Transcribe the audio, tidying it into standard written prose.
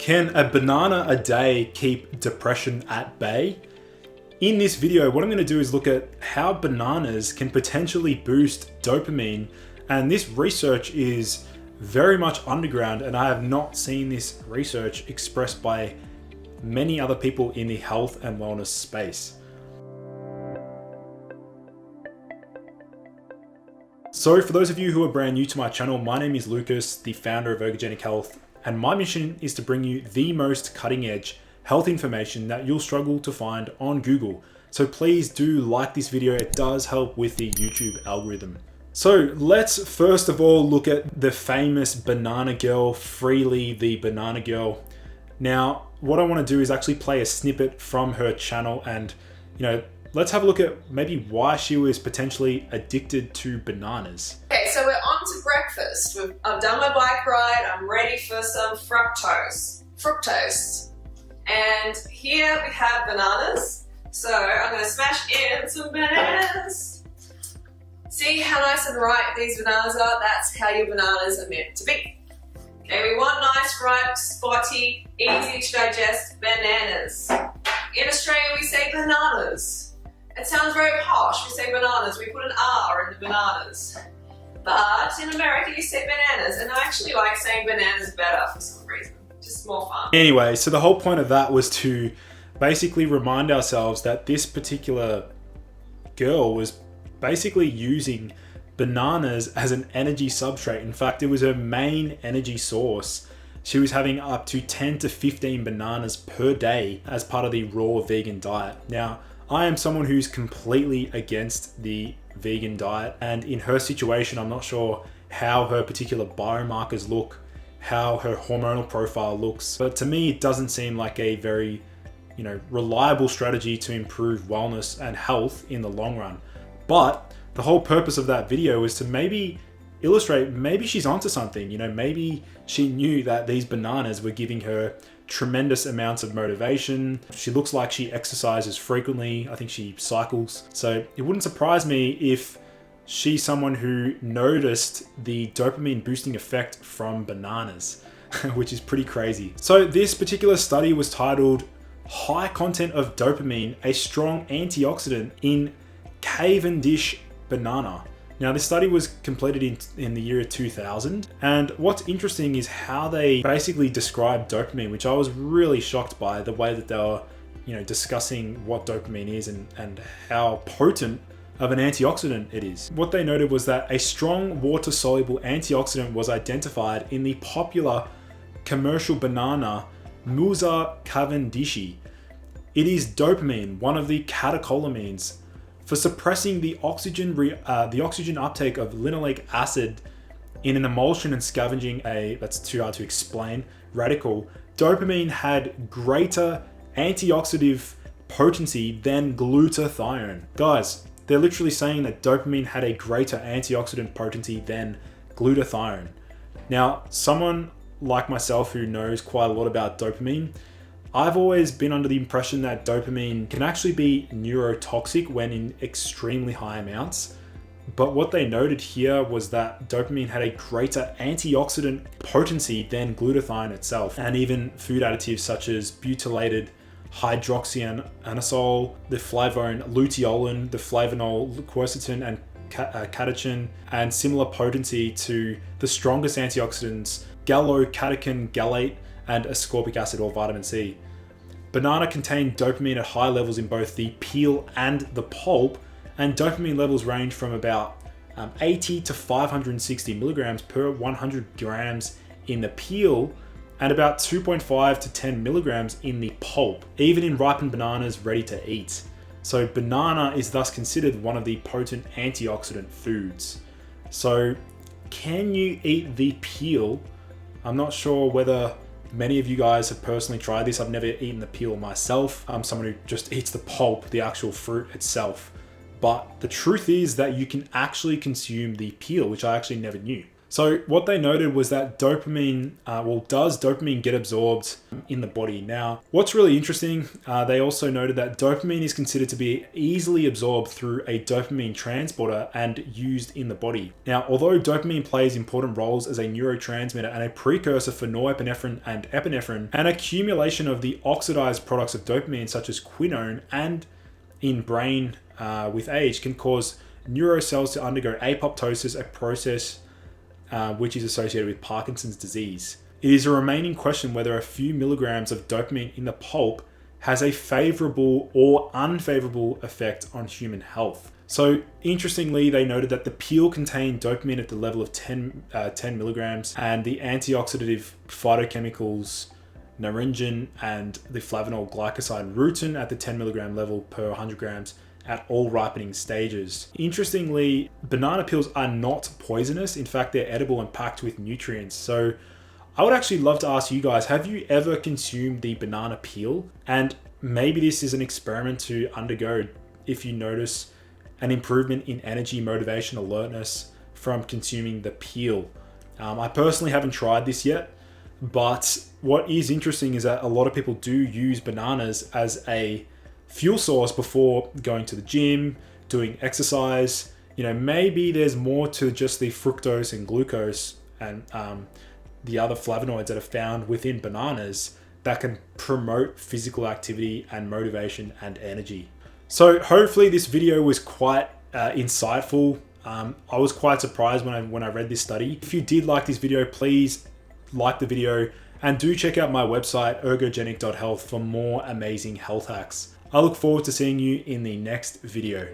Can a banana a day keep depression at bay? In this video, what I'm going to do is look at how bananas can potentially boost dopamine, and this research is very much underground, and I have not seen this research expressed by many other people in the health and wellness space. So for those of you who are brand new to my channel, my name is Lucas, the founder of Ergogenic Health, and my mission is to bring you the most cutting edge health information that you'll struggle to find on Google. So please do like this video, it does help with the YouTube algorithm. So let's first of all look at the famous banana girl, Freely the Banana Girl. Now, what I want to do is actually play a snippet from her channel and, let's have a look at maybe why she was potentially addicted to bananas. Okay, so we're on to breakfast. I've done my bike ride, I'm ready for some fructose. And here we have bananas. So I'm gonna smash in some bananas. See how nice and ripe these bananas are? That's how your bananas are meant to be. Okay, we want nice, ripe, spotty, easy to digest bananas. In Australia, we say bananas. It sounds very posh. We say bananas. We put an R in the bananas. But in America, you say bananas. And I actually like saying bananas better for some reason. Just more fun. Anyway, so the whole point of that was to basically remind ourselves that this particular girl was basically using bananas as an energy substrate. In fact, it was her main energy source. She was having up to 10 to 15 bananas per day as part of the raw vegan diet. Now, I am someone who's completely against the vegan diet, and in her situation, I'm not sure how her particular biomarkers look, how her hormonal profile looks, but to me, it doesn't seem like a very, reliable strategy to improve wellness and health in the long run. But the whole purpose of that video is to maybe illustrate, maybe she's onto something, maybe she knew that these bananas were giving her tremendous amounts of motivation. She looks like she exercises frequently. I think she cycles. So it wouldn't surprise me if she's someone who noticed the dopamine boosting effect from bananas, which is pretty crazy. So this particular study was titled High Content of Dopamine, a Strong Antioxidant in Cavendish Banana. Now, this study was completed in the year 2000, and what's interesting is how they basically described dopamine, which I was really shocked by the way that they were, discussing what dopamine is and how potent of an antioxidant it is. What they noted was that a strong water-soluble antioxidant was identified in the popular commercial banana Musa cavendishi. It is dopamine, one of the catecholamines, for suppressing the oxygen uptake of linoleic acid in an emulsion and scavenging that's too hard to explain, radical. Dopamine had greater antioxidant potency than glutathione. Guys, they're literally saying that dopamine had a greater antioxidant potency than glutathione. Now, someone like myself who knows quite a lot about dopamine, I've always been under the impression that dopamine can actually be neurotoxic when in extremely high amounts. But what they noted here was that dopamine had a greater antioxidant potency than glutathione itself, and even food additives such as butylated hydroxyanisole, the flavone luteolin, the flavanol quercetin, and catechin, and similar potency to the strongest antioxidants, gallocatechin gallate, and ascorbic acid or vitamin C. Banana contained dopamine at high levels in both the peel and the pulp, and dopamine levels range from about 80 to 560 milligrams per 100 grams in the peel, and about 2.5 to 10 milligrams in the pulp, even in ripened bananas ready to eat. So banana is thus considered one of the potent antioxidant foods. So can you eat the peel? I'm not sure whether many of you guys have personally tried this. I've never eaten the peel myself. I'm someone who just eats the pulp, the actual fruit itself. But the truth is that you can actually consume the peel, which I actually never knew. So what they noted was that dopamine, does dopamine get absorbed in the body? Now, what's really interesting, they also noted that dopamine is considered to be easily absorbed through a dopamine transporter and used in the body. Now, although dopamine plays important roles as a neurotransmitter and a precursor for norepinephrine and epinephrine, an accumulation of the oxidized products of dopamine, such as quinone, and in brain with age can cause neurocells to undergo apoptosis, a process which is associated with Parkinson's disease. It is a remaining question whether a few milligrams of dopamine in the pulp has a favorable or unfavorable effect on human health. So interestingly, they noted that the peel contained dopamine at the level of 10 milligrams, and the antioxidative phytochemicals naringin and the flavanol glycoside rutin at the 10 milligram level per 100 grams at all ripening stages. Interestingly, banana peels are not poisonous. In fact, they're edible and packed with nutrients. So I would actually love to ask you guys, have you ever consumed the banana peel? And maybe this is an experiment to undergo if you notice an improvement in energy, motivation, alertness from consuming the peel. I personally haven't tried this yet, but what is interesting is that a lot of people do use bananas as a fuel source before going to the gym, doing exercise. You know, maybe there's more to just the fructose and glucose and the other flavonoids that are found within bananas that can promote physical activity and motivation and energy. So hopefully this video was quite insightful. I was quite surprised when I read this study. If you did like this video, please like the video and do check out my website ergogenic.health for more amazing health hacks. I look forward to seeing you in the next video.